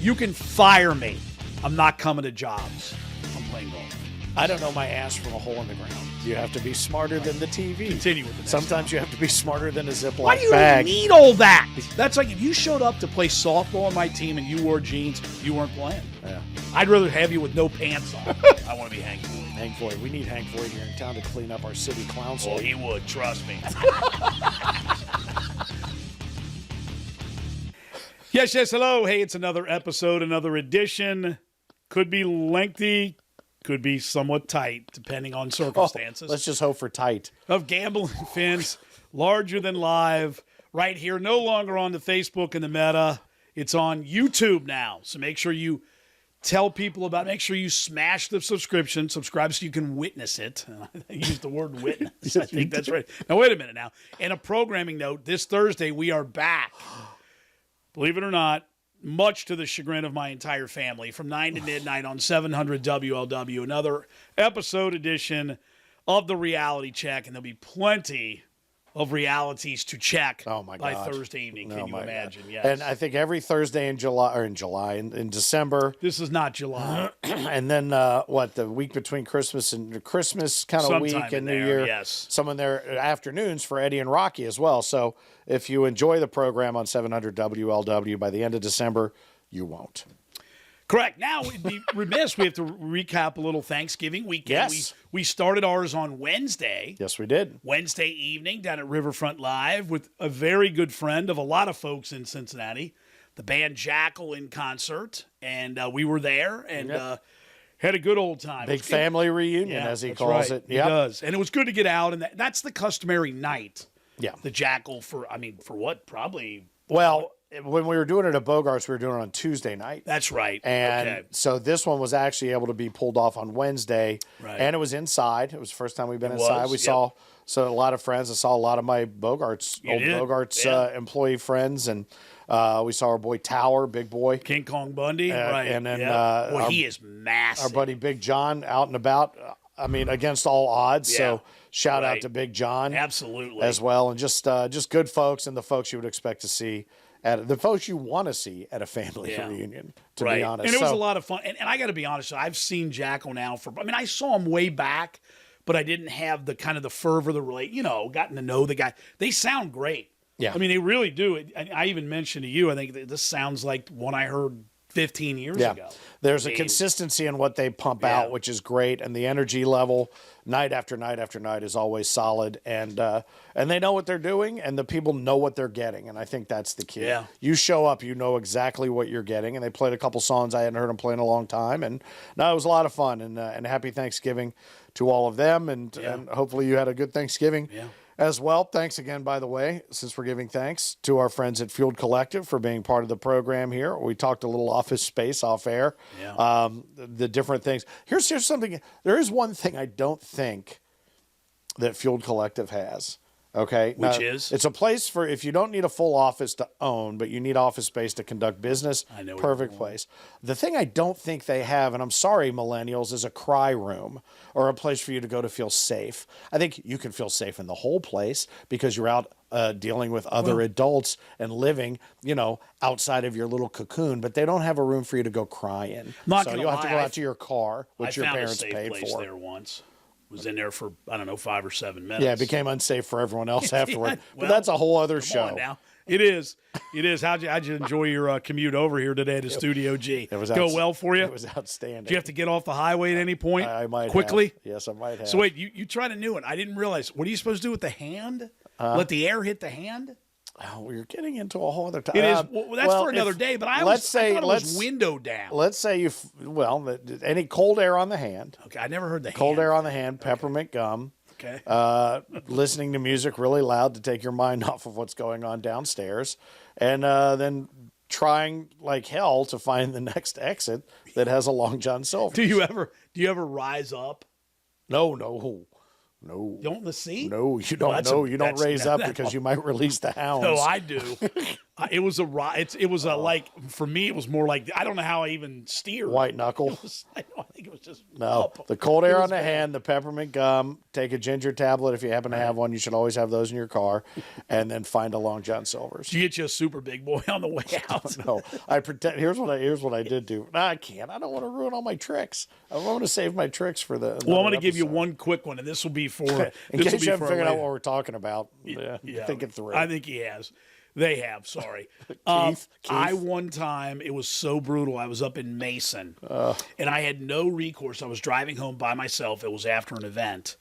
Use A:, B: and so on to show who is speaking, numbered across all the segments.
A: You can fire me. I'm not coming to jobs. I'm playing golf.
B: I don't know my ass from a hole in the ground. You have to be smarter than the TV.
A: Continue with the next
B: Sometimes you have to be smarter than a Ziploc
A: Why do you
B: bag.
A: need all that? That's like if you showed up to play softball on my team and you wore jeans, you weren't playing.
B: Yeah.
A: I'd rather have you with no pants on. I want to be Hank Floyd.
B: Hank Floyd. We need Hank Floyd here in town to clean up our city council.
A: Oh, he would. Trust me. Yes, hello. Hey, it's another episode, another edition. Could be lengthy, could be somewhat tight, depending on circumstances.
B: Let's just hope for tight.
A: Of Gamblenfin's larger than live, right here, no longer on the Facebook and the Meta. It's on YouTube now. So make sure you tell people about it. Make sure you smash the subscribe so you can witness it. I use the word witness. I think that's right. Now, wait a minute now. And a programming note, this Thursday we are back. Believe it or not, much to the chagrin of my entire family, from 9 to midnight on 700 WLW, another episode edition of the Reality Check, and there'll be plenty of realities to check by Thursday evening. Can you imagine? Yes.
B: And I think every Thursday in December.
A: This is not July.
B: And then the week between Christmas and Christmas kind of week and New Year.
A: Yes.
B: Some in their afternoons for Eddie and Rocky as well. So if you enjoy the program on 700 WLW by the end of December, you won't.
A: Correct. Now, we'd be remiss. We have to recap a little Thanksgiving weekend.
B: Yes.
A: We started ours on Wednesday.
B: Yes, we did.
A: Wednesday evening down at Riverfront Live with a very good friend of a lot of folks in Cincinnati, the band Jackal in concert. And we were there and had a good old time.
B: Big family reunion, as he calls it.
A: He does. And it was good to get out. And that's the customary night.
B: Yeah.
A: The Jackal for what? Probably.
B: Well, when we were doing it at Bogart's, we were doing it on Tuesday night.
A: That's right.
B: And so this one was actually able to be pulled off on Wednesday.
A: Right.
B: And it was inside. It was the first time we've been inside. We saw a lot of friends. I saw a lot of my Bogart's employee friends. And we saw our boy Tower, big boy.
A: King Kong Bundy. Right.
B: And then
A: he is massive.
B: Our buddy Big John out and about. Against all odds.
A: Yeah.
B: So shout out to Big John.
A: Absolutely.
B: As well. And just good folks and the folks you would expect to see. The folks you want to see at a family reunion, to be honest.
A: And it was a lot of fun. And I got to be honest, I've seen Jackal now I saw him way back, but I didn't have the kind of the fervor, gotten to know the guy. They sound great.
B: Yeah.
A: They really do. I even mentioned to you, I think this sounds like one I heard 15 years ago.
B: There's a consistency in what they pump out, which is great, and the energy level night after night after night is always solid, and they know what they're doing, and the people know what they're getting, and I think that's the key.
A: Yeah.
B: You show up, you know exactly what you're getting, and they played a couple songs I hadn't heard them play in a long time, and no, it was a lot of fun, and happy Thanksgiving to all of them, and hopefully you had a good Thanksgiving.
A: Yeah.
B: As well, thanks again, by the way, since we're giving thanks to our friends at Fueled Collective for being part of the program here. We talked a little office space off air, the different things. Here's something. There is one thing I don't think that Fueled Collective has. Okay.
A: Which is?
B: It's a place for if you don't need a full office to own, but you need office space to conduct business.
A: I know.
B: Perfect place. The thing I don't think they have, and I'm sorry, millennials, is a cry room or a place for you to go to feel safe. I think you can feel safe in the whole place because you're out dealing with other adults and living, outside of your little cocoon, but they don't have a room for you to go cry in. So you'll have to go out to your car, which your parents paid for.
A: I found a safe place there once. Was in there for, 5 or 7 minutes.
B: Yeah, it became unsafe for everyone else afterward. But that's a whole other show.
A: On now. It is. How'd you enjoy your commute over here today to Studio G?
B: It was
A: go well for you?
B: It was outstanding.
A: Did you have to get off the highway at any point?
B: I might
A: quickly?
B: Have. Yes, I might have.
A: So wait, you tried a new one. I didn't realize. What are you supposed to do with the hand? Let the air hit the hand?
B: Oh, we're getting into a whole other time.
A: It is. Well, that's for another day. But I thought it was window down.
B: Let's say any cold air on the hand.
A: Okay, I never heard the
B: cold
A: hand.
B: Air on the hand, peppermint gum.
A: Okay.
B: Listening to music really loud to take your mind off of what's going on downstairs, and then trying like hell to find the next exit that has a Long John Silver.
A: Do you ever rise up?
B: No.
A: Don't the seat?
B: No, you don't. You don't raise up because you might release the hounds.
A: No, I do. It was like for me. It was more like I don't know how I even steered.
B: White knuckle.
A: I think it was just
B: No, the cold air on the hand, the peppermint gum, take a ginger tablet if you happen to have one. You should always have those in your car, and then find a Long John Silver's.
A: Did you get you a super big boy on the way out?
B: No, I pretend. Here's what I did do. No, I can't. I don't want to ruin all my tricks. I want to save my tricks for the.
A: Well, I'm going to give you one quick one, and this will be for
B: in case you haven't figured out what we're talking about. Yeah, think it through.
A: I think he has. They have. Sorry.
B: Keith.
A: I one time, it was so brutal. I was up in Mason, and I had no recourse. I was driving home by myself. It was after an event.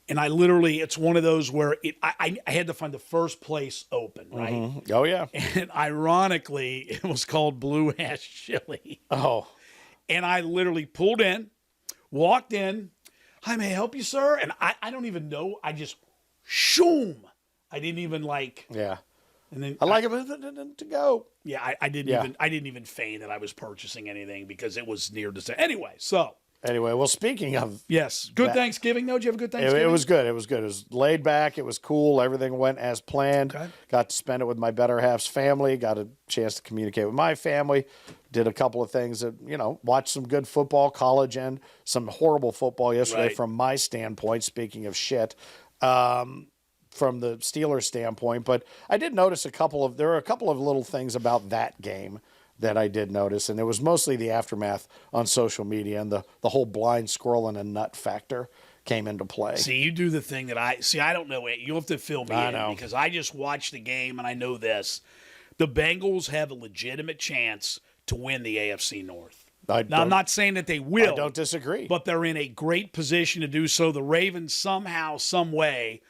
A: And I literally, it's one of those where I had to find the first place open, right?
B: Mm-hmm. Oh, yeah.
A: And ironically, it was called Blue Ash Chili.
B: Oh.
A: And I literally pulled in, walked in. Hi, may I help you, sir? And I don't even know. I just, shoom. I didn't even like.
B: Yeah.
A: And then
B: I like it to go.
A: Yeah, I didn't even feign that I was purchasing anything because it was near to. Anyway,
B: well, speaking of
A: yes, good Thanksgiving. Though, did you have a good Thanksgiving?
B: It was good. It was good. It was laid back. It was cool. Everything went as planned.
A: Okay.
B: Got to spend it with my better half's family. Got a chance to communicate with my family. Did a couple of things that watched some good football, college, and some horrible football yesterday from my standpoint. Speaking of shit. From the Steelers standpoint, but I did notice there were a couple of little things about that game that I did notice, and it was mostly the aftermath on social media, and the whole blind squirrel and a nut factor came into play.
A: See, you do the thing that I don't know it. You'll have to fill me in because I just watched the game and I know this. The Bengals have a legitimate chance to win the AFC North. Now, I'm not saying that they will.
B: I don't disagree.
A: But they're in a great position to do so. The Ravens somehow, some way,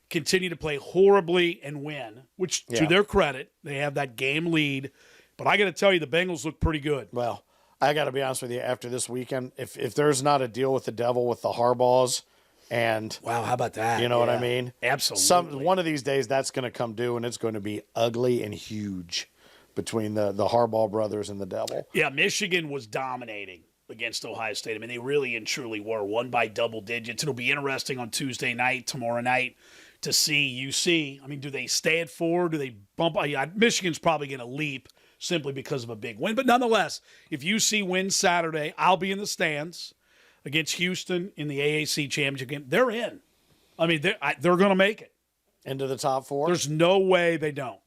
A: continue to play horribly and win, which to their credit, they have that game lead. But I got to tell you, the Bengals look pretty good.
B: Well, I got to be honest with you. After this weekend, if there's not a deal with the devil with the Harbaughs, and
A: wow, how about that?
B: You know what I mean?
A: Absolutely.
B: One of these days, that's going to come due, and it's going to be ugly and huge between the Harbaugh brothers and the devil.
A: Yeah, Michigan was dominating against Ohio State. I mean, they really and truly were. Won by double digits. It'll be interesting on Tuesday night, tomorrow night, to see UC. I mean, do they stay at 4? Do they bump? Michigan's probably going to leap simply because of a big win. But nonetheless, if UC wins Saturday, I'll be in the stands against Houston in the AAC championship game. They're in. I mean, they're going to make it.
B: Into the top 4?
A: There's no way they don't.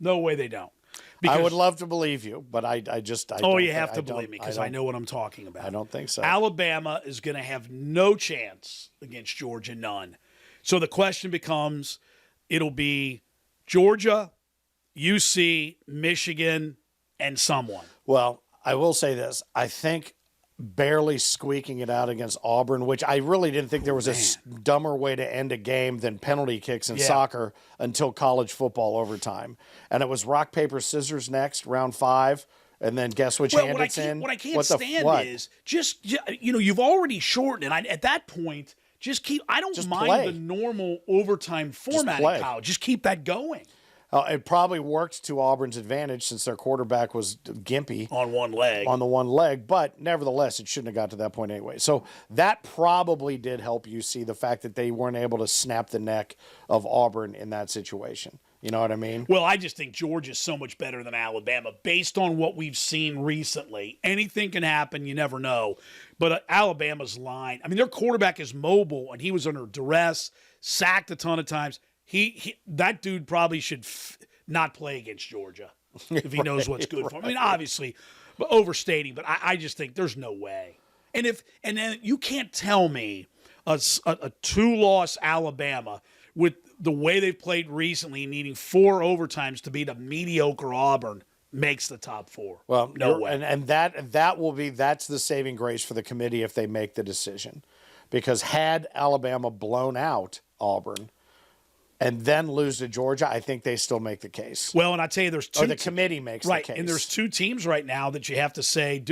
A: No way they don't.
B: Because, I would love to believe you, but I don't.
A: You have to believe me because I know what I'm talking about.
B: I don't think so.
A: Alabama is going to have no chance against Georgia, none. So the question becomes, it'll be Georgia, UC, Michigan, and someone.
B: Well, I will say this. I think barely squeaking it out against Auburn, which I really didn't think there was a dumber way to end a game than penalty kicks in soccer until college football overtime. And it was rock, paper, scissors next, round 5. And then guess which hand it's in?
A: What I can't stand is just, you've already shortened it. At that point, just keep – I don't mind
B: play.
A: the normal overtime format in college. Just keep that going.
B: It probably worked to Auburn's advantage since their quarterback was gimpy.
A: On one leg.
B: On the one leg. But nevertheless, it shouldn't have got to that point anyway. So that probably did help you see the fact that they weren't able to snap the neck of Auburn in that situation. You know what I mean?
A: Well, I just think Georgia's so much better than Alabama based on what we've seen recently. Anything can happen. You never know. But Alabama's line, I mean, their quarterback is mobile, and he was under duress, sacked a ton of times. That dude probably should not play against Georgia if he knows what's good for him. I mean, obviously, but overstating. But I just think there's no way. And then you can't tell me a 2-loss Alabama with the way they've played recently, needing 4 overtimes to beat a mediocre Auburn, makes the top 4.
B: Well,
A: no way.
B: And that's the saving grace for the committee if they make the decision, because had Alabama blown out Auburn and then lose to Georgia, I think they still make the case.
A: Well, and I tell you, there's 2
B: or the committee makes the case.
A: And there's 2 teams right now that you have to say,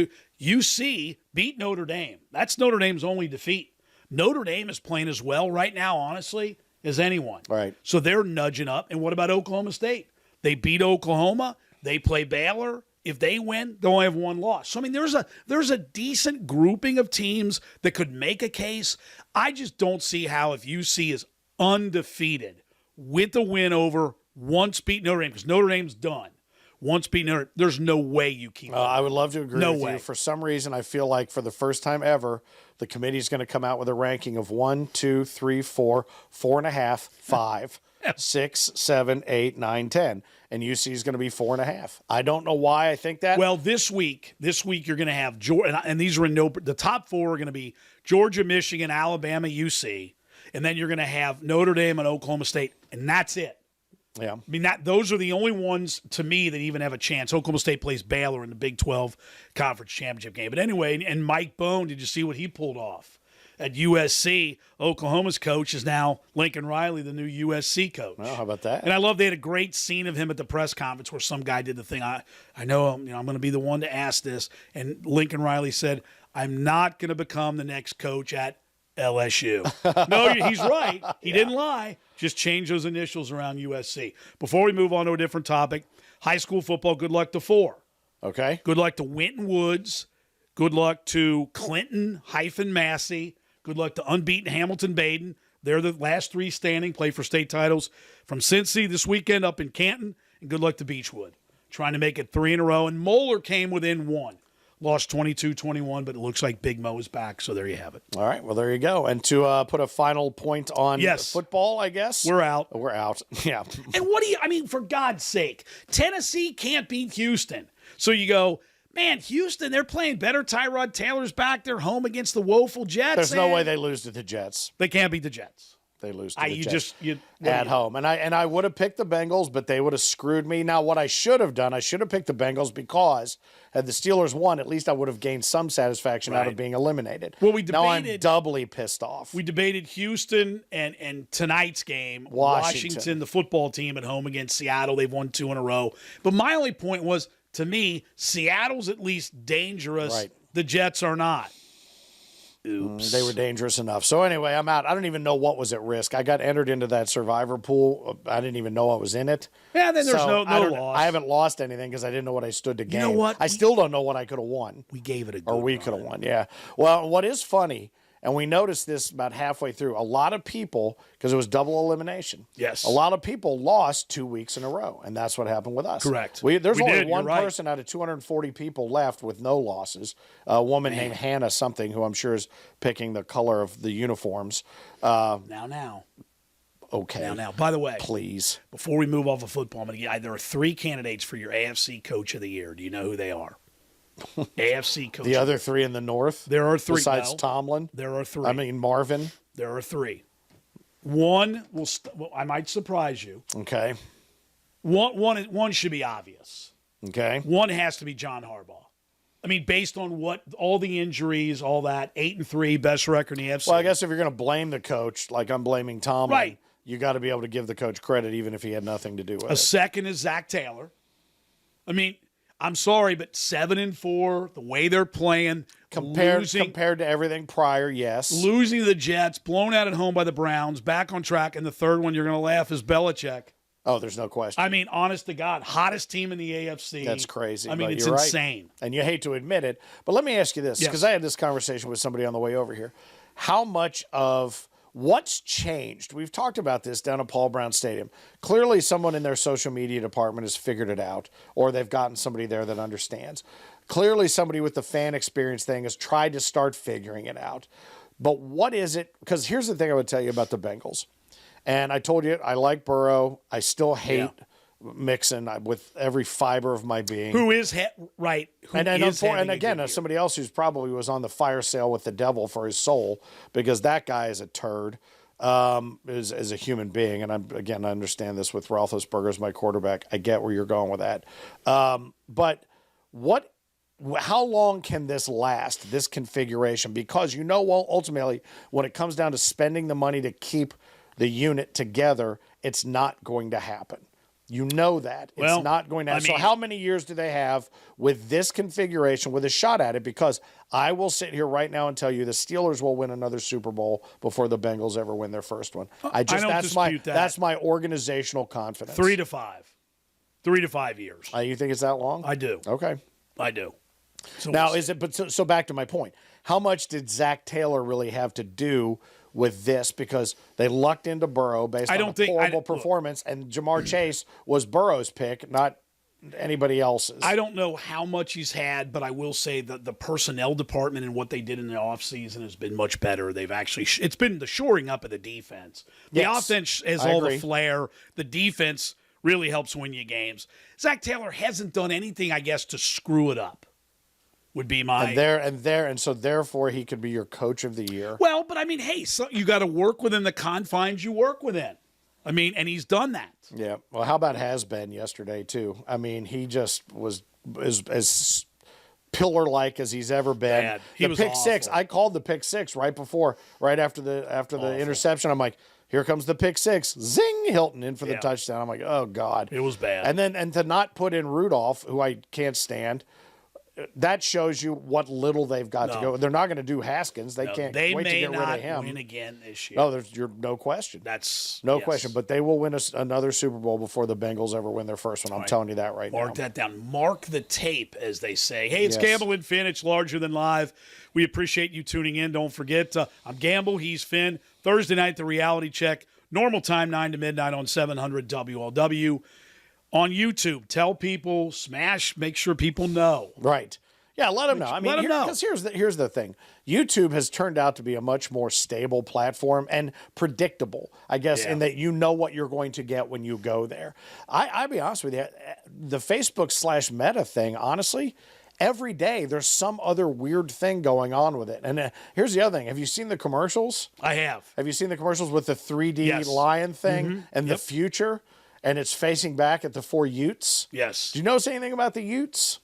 A: UC beat Notre Dame. That's Notre Dame's only defeat. Notre Dame is playing as well right now, honestly, as anyone.
B: Right.
A: So they're nudging up. And what about Oklahoma State? They beat Oklahoma. They play Baylor. If they win, they'll only have 1 loss. So, I mean, there's a decent grouping of teams that could make a case. I just don't see how, if UC is undefeated with the win over once beat Notre Dame, because Notre Dame's done, once beaten Notre Dame, there's no way you keep
B: I would love to agree
A: No
B: with
A: way.
B: you. For some reason, I feel like for the first time ever, the committee is going to come out with a ranking of 1, 2, 3, 4, 4.5, 5, 6, 7, 8, 9, 10. And UC is going to be 4.5. I don't know why I think that.
A: Well, this week you're going to have Georgia, and these are the top 4 are going to be Georgia, Michigan, Alabama, UC, and then you're going to have Notre Dame and Oklahoma State, and that's it.
B: Yeah.
A: I mean, those are the only ones to me that even have a chance. Oklahoma State plays Baylor in the Big 12 Conference Championship game. But anyway, and Mike Bone, did you see what he pulled off at USC? Oklahoma's coach is now Lincoln Riley, the new USC coach.
B: Well, how about that?
A: And I love they had a great scene of him at the press conference where some guy did the thing. I know, I'm going to be the one to ask this. And Lincoln Riley said, "I'm not going to become the next coach at LSU." No, he's right. He didn't lie. Just change those initials around USC. Before we move on to a different topic, high school football, good luck to 4.
B: Okay.
A: Good luck to Winton Woods. Good luck to Clinton-Massey. Good luck to unbeaten Hamilton-Baden. They're the last 3 standing, play for state titles from Cincy this weekend up in Canton. And good luck to Beechwood, trying to make it 3 in a row. And Moeller came within 1. Lost 22-21, but it looks like Big Mo is back, so there you have it.
B: All right, well, there you go. And to put a final point on football, I guess.
A: We're out.
B: We're out, yeah.
A: And for God's sake, Tennessee can't beat Houston. So you go, man, Houston, they're playing better. Tyrod Taylor's back. They're home against the woeful Jets.
B: There's no way they lose to the Jets.
A: They can't beat the Jets.
B: They lose to the Jets
A: at
B: home. And I would have picked the Bengals, but they would have screwed me. Now, what I should have done, I should have picked the Bengals because had the Steelers won, at least I would have gained some satisfaction out of being eliminated.
A: Well,
B: now I'm doubly pissed off.
A: We debated Houston and tonight's game, Washington, the football team at home against Seattle. They've won 2 in a row. But my only point was, to me, Seattle's at least dangerous.
B: Right.
A: The Jets are not. Oops.
B: They were dangerous enough. So anyway, I'm out. I don't even know what was at risk. I got entered into that survivor pool. I didn't even know I was in it.
A: Yeah, then there's no loss.
B: I haven't lost anything because I didn't know what I stood to gain.
A: You know what?
B: I still don't know what I could have won.
A: We gave it a good
B: Or we could have won, yeah. Well, what is funny, and we noticed this about halfway through, a lot of people, because it was double elimination.
A: Yes.
B: A lot of people lost 2 weeks in a row, and that's what happened with us.
A: Correct.
B: There's only
A: did,
B: one
A: right.
B: person out of 240 people left with no losses. A woman named Hannah something, who I'm sure is picking the color of the uniforms.
A: Now.
B: Okay.
A: Now. By the way,
B: please,
A: before we move off of football, there are 3 candidates for your AFC Coach of the Year. Do you know who they are? AFC Coach.
B: The other 3 in the North?
A: There are 3.
B: Besides Tomlin?
A: There are 3.
B: I mean, Marvin?
A: There are 3. One I might surprise you.
B: Okay.
A: One should be obvious.
B: Okay.
A: One has to be John Harbaugh. I mean, based on what all the injuries, all that, 8-3, best record in the AFC.
B: Well, I guess if you're going to blame the coach, like I'm blaming Tomlin,
A: right,
B: you got to be able to give the coach credit, even if he had nothing to do with it.
A: A second is Zach Taylor. I mean, I'm sorry, but 7-4, the way they're playing,
B: compared to everything prior, yes.
A: Losing to the Jets, blown out at home by the Browns, back on track, and the third one you're going to laugh is Belichick.
B: Oh, there's no question.
A: I mean, honest to God, hottest team in the AFC.
B: That's crazy.
A: I mean, it's
B: you're
A: insane.
B: Right. And you hate to admit it, but let me ask you this, because I had this conversation with somebody on the way over here. How much of what's changed? We've talked about this down at Paul Brown Stadium. Clearly, someone in their social media department has figured it out, or they've gotten somebody there that understands. Clearly, somebody with the fan experience thing has tried to start figuring it out. But what is it? Because here's the thing I would tell you about the Bengals. And I told you, I like Burrow. I still hate Mixon with every fiber of my being.
A: Who is right?
B: And again, somebody else who's probably was on the fire sale with the devil for his soul, because that guy is a turd, is a human being. And I understand this with Roethlisberger as my quarterback. I get where you're going with that. But how long can this last, this configuration? Because ultimately, when it comes down to spending the money to keep the unit together, it's not going to happen. You know that. It's not going to happen. So how many years do they have with this configuration with a shot at it? Because I will sit here right now and tell you the Steelers will win another Super Bowl before the Bengals ever win their first one. That's my organizational confidence.
A: 3 to 5. 3 to 5 years.
B: You think it's that long?
A: I do.
B: Okay.
A: I do. So
B: now, so back to my point. How much did Zach Taylor really have to do with this? Because they lucked into Burrow based on a horrible performance, and Jamar Chase was Burrow's pick, not anybody else's.
A: I don't know how much he's had, but I will say that the personnel department and what they did in the offseason has been much better. They've actually it's been the shoring up of the defense. The offense has all the flair. The defense really helps win you games. Zach Taylor hasn't done anything, I guess, to screw it up. Would be my
B: and so therefore he could be your coach of the year.
A: Well, but I mean, hey, so you got to work within the confines you work within. I mean, and he's done that.
B: Yeah. Well, how about has-been yesterday too? I mean, he just was as pillar-like as he's ever been.
A: Bad.
B: The pick six. I called the pick six right after the interception. I'm like, here comes the pick six. Zing! Hilton in for the touchdown. I'm like, oh God,
A: it was bad.
B: And to not put in Rudolph, who I can't stand. That shows you what little they've got to go. They're not going to do Haskins. They can't wait to get rid of him.
A: They may not win again this year.
B: No, there's no question.
A: That's
B: no question. But they will win another Super Bowl before the Bengals ever win their first one. I'm telling you that right now.
A: Mark that down. Mark the tape, as they say. Hey, it's Gamble and Finn. It's larger than live. We appreciate you tuning in. Don't forget, I'm Gamble. He's Finn. Thursday night, the reality check. Normal time, 9 to midnight on 700 WLW. On YouTube, tell people, smash, make sure people know.
B: Right. Yeah, let them know. I mean,
A: let them know.
B: Because here's the thing. YouTube has turned out to be a much more stable platform and predictable, I guess, in that you know what you're going to get when you go there. I'll be honest with you, the Facebook/Meta thing, honestly, every day there's some other weird thing going on with it. And here's the other thing. Have you seen the commercials?
A: I have.
B: Have you seen the commercials with the 3D lion thing and the future? And it's facing back at the 4 Utes?
A: Yes.
B: Do you notice anything about the Utes?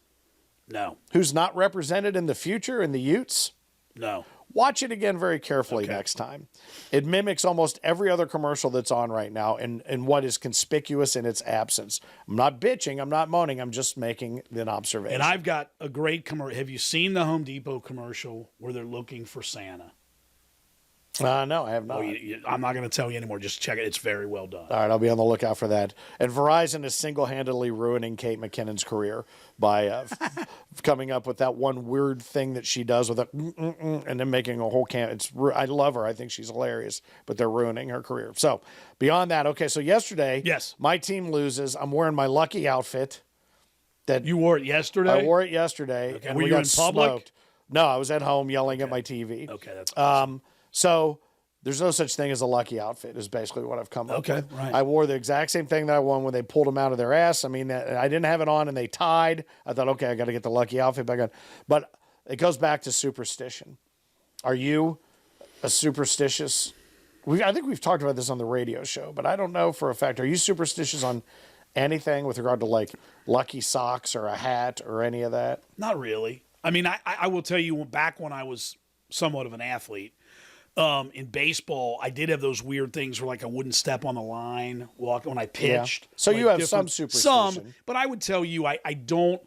A: No.
B: Who's not represented in the future in the Utes?
A: No.
B: Watch it again very carefully next time. It mimics almost every other commercial that's on right now and what is conspicuous in its absence. I'm not bitching. I'm not moaning. I'm just making an observation.
A: And I've got a great commercial. Have you seen the Home Depot commercial where they're looking for Santa?
B: No, I have not.
A: I'm not going to tell you anymore. Just check it. It's very well done.
B: All right, I'll be on the lookout for that. And Verizon is single-handedly ruining Kate McKinnon's career by coming up with that one weird thing that she does with and then making a whole I love her. I think she's hilarious, but they're ruining her career. So beyond that, okay, so yesterday, my team loses. I'm wearing my lucky outfit. That
A: you wore it yesterday?
B: I wore it yesterday.
A: Okay.
B: And
A: Were
B: we
A: you
B: got
A: in public?
B: Smoked. No, I was at home yelling at my TV.
A: Okay, that's awesome.
B: So there's no such thing as a lucky outfit is basically what I've come up with.
A: Okay, right.
B: I wore the exact same thing that I won when they pulled them out of their ass. I mean, I didn't have it on and they tied. I thought, okay, I got to get the lucky outfit back on. But it goes back to superstition. Are you a superstitious? I think we've talked about this on the radio show, but I don't know for a fact. Are you superstitious on anything with regard to like lucky socks or a hat or any of that?
A: Not really. I mean, I will tell you, back when I was somewhat of an athlete, in baseball, I did have those weird things where like I wouldn't step on the line when I pitched.
B: Yeah. So
A: like
B: you have some superstition.
A: But I would tell you, I don't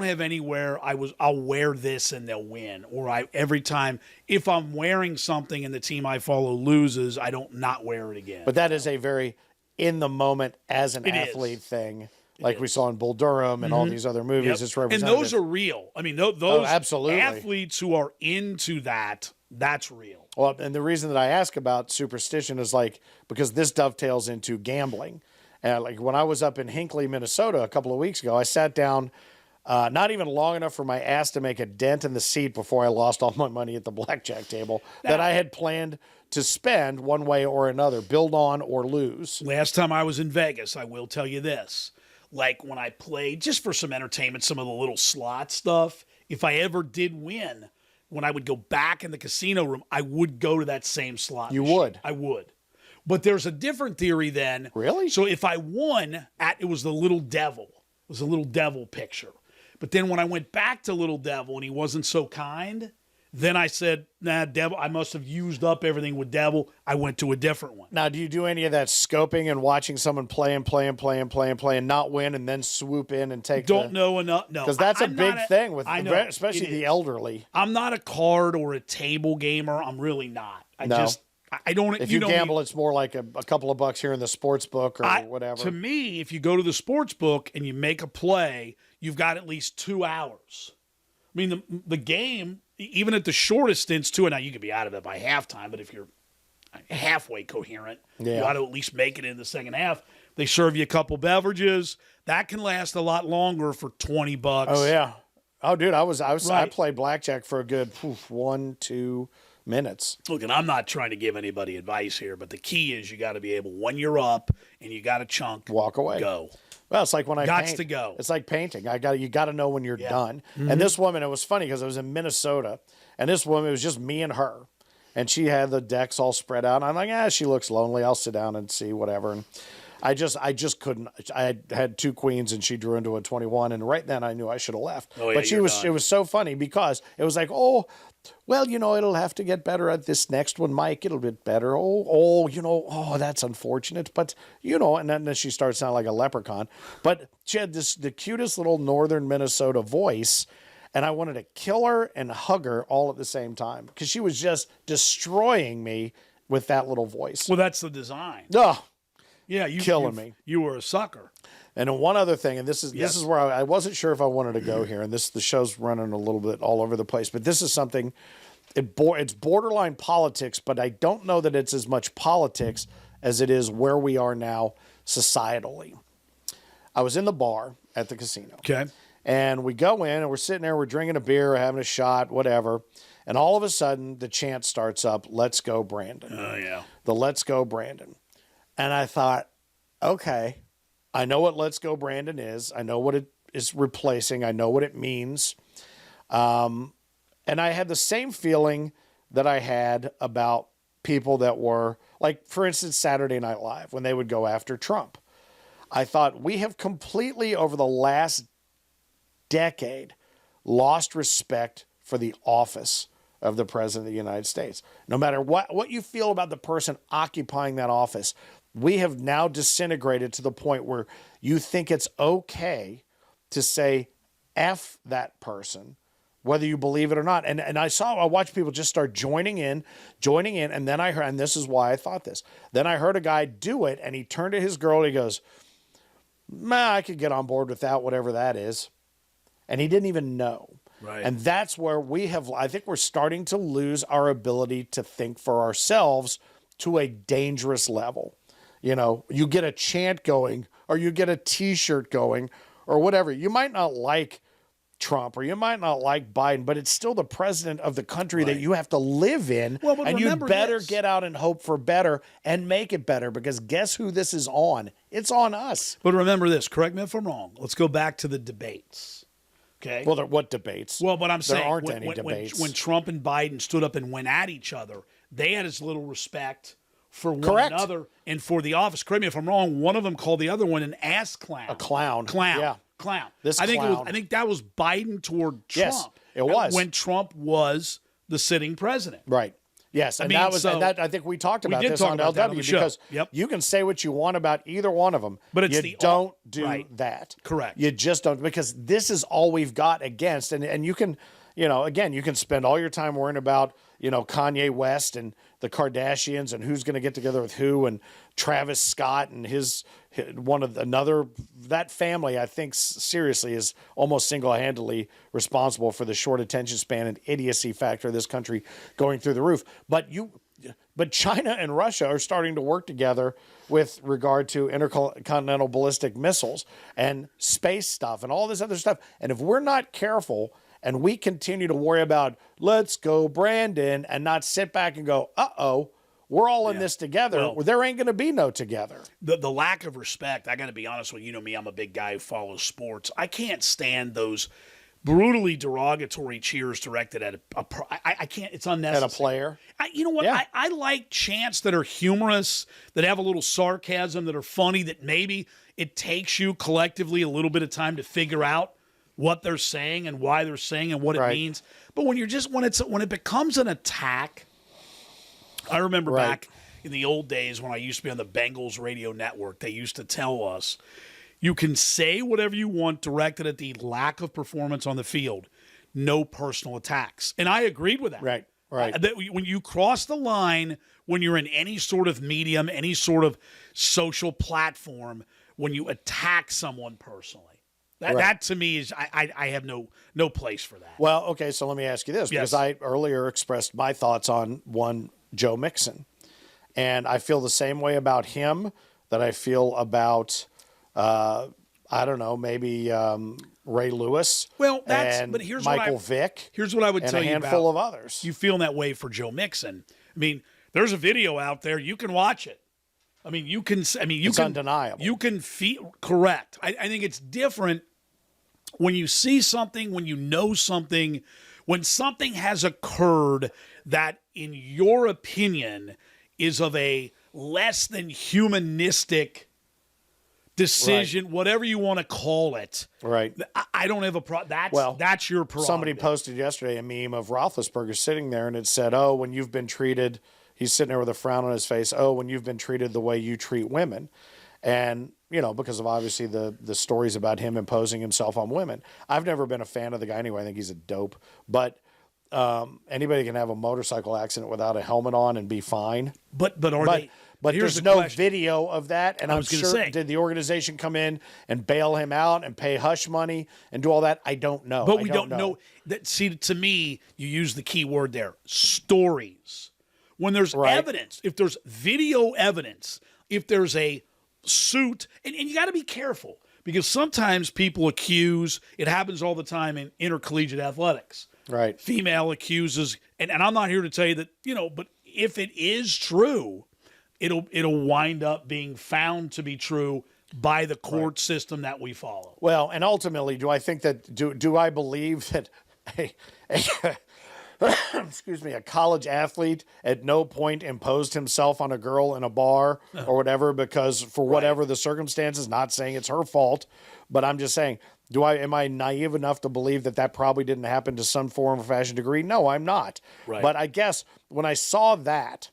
A: have anywhere I'll wear this and they'll win. Or every time if I'm wearing something and the team I follow loses, I don't not wear it again.
B: But that is a very in the moment as an athlete thing. Like we saw in Bull Durham and all these other movies. It's representative.
A: And those are real. I mean, those
B: absolutely.
A: Athletes who are into that, that's real.
B: Well, and the reason that I ask about superstition is because this dovetails into gambling. And like when I was up in Hinckley, Minnesota a couple of weeks ago, I sat down not even long enough for my ass to make a dent in the seat before I lost all my money at the blackjack table that I had planned to spend one way or another, build on or lose.
A: Last time I was in Vegas, I will tell you this. Like when I played, just for some entertainment, some of the little slot stuff, if I ever did win, when I would go back in the casino room, I would go to that same slot machine.
B: Would?
A: I would. But there's a different theory then.
B: Really?
A: So if I won, it was the Little Devil. It was a Little Devil picture. But then when I went back to Little Devil and he wasn't so kind, then I said, nah, Devil, I must have used up everything with Devil. I went to a different one.
B: Now, do you do any of that scoping and watching someone play and not win and then swoop in and take
A: Don't know enough. No.
B: Because that's a big thing with especially the elderly.
A: I'm not a card or a table gamer. I'm really not. I don't.
B: If you gamble, it's more like a couple of bucks here in the sports book or whatever.
A: To me, if you go to the sports book and you make a play, you've got at least 2 hours. I mean, the game, even at the shortest stints, too, and now you could be out of it by halftime, but if you're halfway coherent, you ought to at least make it in the second half. They serve you a couple beverages. That can last a lot longer for $20.
B: Oh yeah. Oh dude, I
A: Right.
B: played blackjack for a good 1-2 minutes.
A: Look, and I'm not trying to give anybody advice here, but the key is you got to be able, when you're up and you got a chunk,
B: Walk away.
A: go.
B: Well, it's like when I
A: Gots
B: paint.
A: to go.
B: It's like painting. You got to know when you're done. And this woman, it was funny because I was in Minnesota, and this woman, it was just me and her, and she had the decks all spread out. And I'm like, she looks lonely. I'll sit down and see whatever. And I just couldn't. I had 2 queens, and she drew into a 21, and right then I knew I should have left.
A: Oh, yeah,
B: but
A: you're done.
B: it was so funny because it was like, oh, well, it'll have to get better at this next one, Mike. It'll get better. Oh, that's unfortunate. But, and then she starts sounding like a leprechaun. But she had the cutest little northern Minnesota voice, and I wanted to kill her and hug her all at the same time because she was just destroying me with that little voice.
A: Well, that's the design.
B: Oh,
A: Yeah,
B: killing me.
A: You were a sucker.
B: And one other thing, and this is where I wasn't sure if I wanted to go here, and the show's running a little bit all over the place, but this is something, it's borderline politics, but I don't know that it's as much politics as it is where we are now societally. I was in the bar at the casino.
A: Okay.
B: And we go in, and we're sitting there, we're drinking a beer, having a shot, whatever, and all of a sudden, the chant starts up, "Let's go, Brandon."
A: Oh, yeah.
B: The "Let's go, Brandon." And I thought, okay, I know what "Let's go, Brandon" is. I know what it is replacing. I know what it means. And I had the same feeling that I had about people that were, like, for instance, Saturday Night Live, when they would go after Trump. I thought we have completely, over the last decade, lost respect for the office of the President of the United States. No matter what you feel about the person occupying that office, we have now disintegrated to the point where you think it's okay to say F that person, whether you believe it or not. And I watched people just start joining in, and then I heard, and this is why I thought this, then I heard a guy do it, and he turned to his girl, and he goes, I could get on board with that, whatever that is. And he didn't even know.
A: Right.
B: And that's where I think we're starting to lose our ability to think for ourselves to a dangerous level. You get a chant going, or you get a T-shirt going, or whatever. You might not like Trump, or you might not like Biden, but it's still the president of the country that you have to live in.
A: Well, but
B: and you
A: remember
B: better
A: this.
B: get out and hope for better and make it better, because guess who this is on? It's on us.
A: But remember this, correct me if I'm wrong. Let's go back to the debates. Okay.
B: Well, what debates?
A: Well, but I'm saying
B: there aren't
A: when,
B: any
A: when,
B: debates.
A: when Trump and Biden stood up and went at each other, they had as little respect for one
B: Correct.
A: another and for the office. Correct me if I'm wrong. One of them called the other one an ass clown.
B: A clown.
A: Clown.
B: Yeah.
A: Clown.
B: This
A: I think
B: clown.
A: I think that was Biden toward Trump.
B: Yes, it was.
A: When Trump was the sitting president.
B: Right. Yes, and
A: mean,
B: that was
A: so-
B: I think we talked about
A: did
B: this
A: talk
B: on
A: about that on
B: LW
A: the show.
B: because
A: Yep.
B: you can say what you want about either one of them,
A: But it's
B: you
A: the
B: don't do
A: right.
B: that.
A: Correct.
B: You just don't, because this is all we've got against, and you can, again, you can spend all your time worrying about, Kanye West and the Kardashians and who's going to get together with who, and Travis Scott and that family, I think seriously is almost single-handedly responsible for the short attention span and idiocy factor of this country going through the roof. But China and Russia are starting to work together with regard to intercontinental ballistic missiles and space stuff and all this other stuff. And if we're not careful and we continue to worry about "Let's go, Brandon," and not sit back and go, "Uh-oh, we're all in this together,"
A: Well,
B: there ain't going to be no together.
A: The lack of respect, I got to be honest with you. You know me, I'm a big guy who follows sports. I can't stand those brutally derogatory cheers directed at I can't. It's unnecessary.
B: At a player.
A: You know what?
B: Yeah.
A: I like chants that are humorous, that have a little sarcasm, that are funny, that maybe it takes you collectively a little bit of time to figure out what they're saying and why they're saying and what it
B: Right.
A: means. But when it becomes an attack, I remember
B: Right.
A: back in the old days when I used to be on the Bengals radio network, they used to tell us, you can say whatever you want directed at the lack of performance on the field, no personal attacks. And I agreed with that.
B: Right.
A: That when you cross the line, when you're in any sort of medium, any sort of social platform, when you attack someone personally, that to me is I have no place for that.
B: Well, okay, so let me ask you this, because I earlier expressed my thoughts on one Joe Mixon, and I feel the same way about him that I feel about, I don't know, maybe Ray Lewis.
A: Well,
B: and
A: but here's
B: Michael Vick.
A: Here's what I would
B: and
A: tell
B: a
A: you
B: handful
A: about
B: of others.
A: you feeling that way for Joe Mixon. I mean, there's a video out there. You can watch it. I mean, you can. I mean,
B: it's undeniable.
A: You can feel correct. I think it's different when you see something, when you know something, when something has occurred that, in your opinion, is of a less than humanistic decision,
B: right.
A: whatever you want to call it.
B: Right.
A: I don't have a problem. That's your prerogative.
B: Somebody posted yesterday a meme of Roethlisberger sitting there, and it said, "Oh, when you've been treated," he's sitting there with a frown on his face. "Oh, when you've been treated the way you treat women," and because of obviously the stories about him imposing himself on women. I've never been a fan of the guy anyway. I think he's a dope, but. Anybody can have a motorcycle accident without a helmet on and be fine.
A: But
B: there's
A: the
B: no
A: question.
B: video of that. And I'm sure, did the organization come in and bail him out and pay hush money and do all that? I don't know.
A: But we don't know. That, see, to me, you use the key word there, stories. When there's evidence, if there's video evidence, if there's a suit, and you got to be careful because sometimes people accuse, it happens all the time in intercollegiate athletics.
B: Right.
A: Female accuses, and I'm not here to tell you that, but if it is true, it'll wind up being found to be true by the court system that we follow.
B: Well, and ultimately, do I think that, do I believe that excuse me, a college athlete at no point imposed himself on a girl in a bar or whatever because for whatever the circumstances, not saying it's her fault, but I'm just saying, am I naive enough to believe that probably didn't happen to some form or fashion degree? No, I'm not.
A: Right.
B: But I guess when I saw that,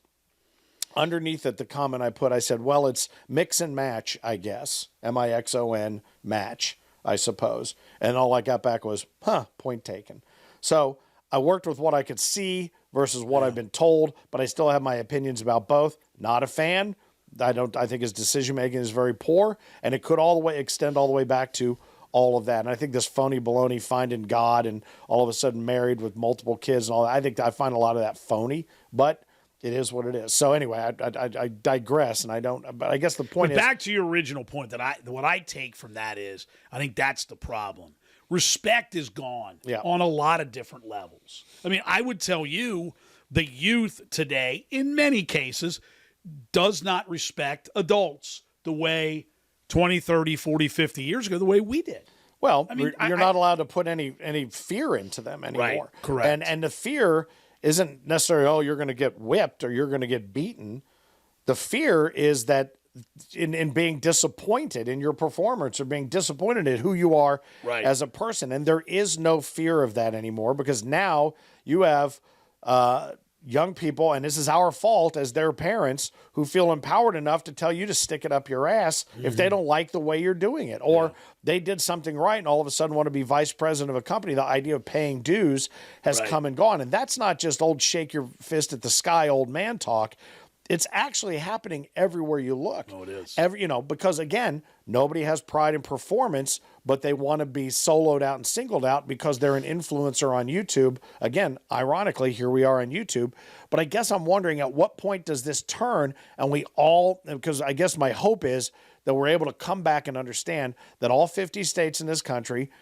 B: underneath it, the comment I put, I said, well, it's mix and match, I guess. MIXON, match, I suppose. And all I got back was, point taken. So I worked with what I could see versus what I've been told, but I still have my opinions about both. Not a fan. I think his decision-making is very poor, and it could extend all the way back to all of that. And I think this phony baloney finding God and all of a sudden married with multiple kids and all that, I find a lot of that phony, but it is what it is. So anyway, I digress, and but I guess the point is...
A: Back to your original point, what I take from that is, I think that's the problem. Respect is gone on a lot of different levels. I mean, I would tell you the youth today, in many cases, does not respect adults the way 20, 30, 40, 50 years ago, the way we did.
B: Well, I mean, you're not allowed to put any fear into them anymore.
A: Right, correct.
B: And the fear isn't necessarily, you're going to get whipped or you're going to get beaten. The fear is that in being disappointed in your performance or being disappointed at who you are as a person. And there is no fear of that anymore because now you have young people, and this is our fault as their parents, who feel empowered enough to tell you to stick it up your ass if they don't like the way you're doing it. Or they did something right and all of a sudden want to be vice president of a company. The idea of paying dues has come and gone. And that's not just old shake your fist at the sky old man talk. It's actually happening everywhere you look.
A: Oh, it is.
B: Because again, nobody has pride in performance, but they want to be soloed out and singled out because they're an influencer on YouTube. Again, ironically, here we are on YouTube. But I guess I'm wondering at what point does this turn and because I guess my hope is that we're able to come back and understand that all 50 states in this country,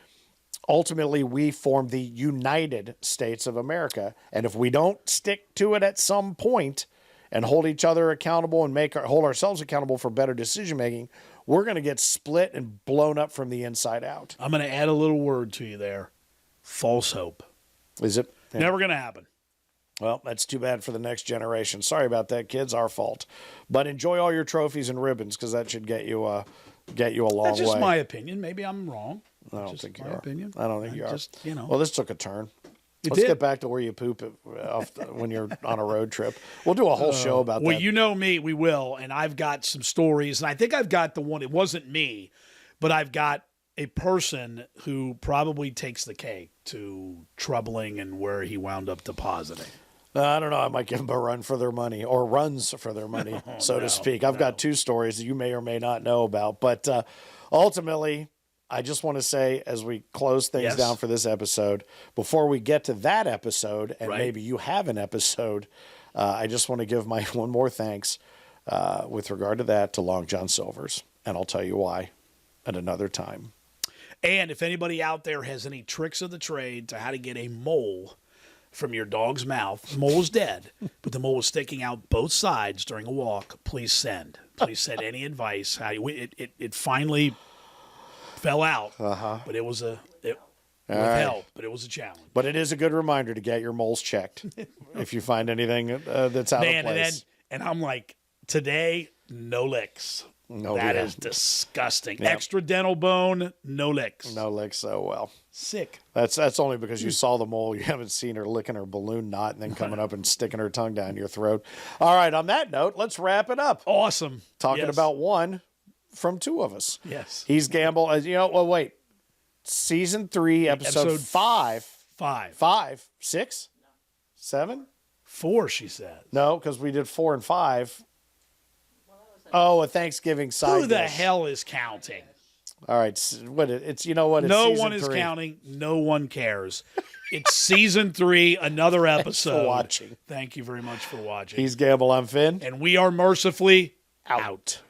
B: ultimately we form the United States of America. And if we don't stick to it at some point, and hold each other accountable and hold ourselves accountable for better decision-making, we're going to get split and blown up from the inside out.
A: I'm going to add a little word to you there. False hope.
B: Is it?
A: Yeah. Never going to happen.
B: Well, that's too bad for the next generation. Sorry about that, kids. Our fault. But enjoy all your trophies and ribbons because that should get you a long way.
A: That's just my opinion. Maybe I'm wrong.
B: I don't think you are.
A: Opinion.
B: I don't think you are.
A: Just,
B: Well, this took a turn. Let's get back to where you poop when you're on a road trip. We'll do a whole show about that.
A: Well, you know me, we will. And I've got some stories. And I think I've got the one. It wasn't me, but I've got a person who probably takes the cake to troubling and where he wound up depositing.
B: I don't know. I might give them a run for their money or runs for their money, to speak. I've got two stories that you may or may not know about. But ultimately, I just want to say, as we close things down for this episode, before we get to that episode, and maybe you have an episode, I just want to give my one more thanks with regard to that to Long John Silver's. And I'll tell you why at another time.
A: And if anybody out there has any tricks of the trade to how to get a mole from your dog's mouth, the mole is dead, but the mole is sticking out both sides during a walk, please send. Please send any advice. How it finally fell out, but it was with help, but it was a challenge.
B: But it is a good reminder to get your moles checked if you find anything that's out of place.
A: And I'm like, today, no licks.
B: No,
A: that is disgusting. Yep. Extra dental bone, no licks.
B: No licks. Oh, well.
A: Sick.
B: That's only because you saw the mole. You haven't seen her licking her balloon knot and then coming up and sticking her tongue down your throat. All right. On that note, let's wrap it up.
A: Awesome.
B: Talking about one from two of us.
A: Yes.
B: He's Gamble. Well, wait. Season 3, episode 5. 5. 6? 7?
A: 4, she said.
B: No, because we did 4 and 5. Oh, a Thanksgiving side
A: Who the
B: dish.
A: hell is counting?
B: All right, it's you know what? It's
A: no
B: season
A: one is
B: 3.
A: counting. No one cares. It's season 3, another episode.
B: Thanks for watching.
A: Thank you very much for watching.
B: He's Gamble. I'm Finn,
A: and we are mercifully out.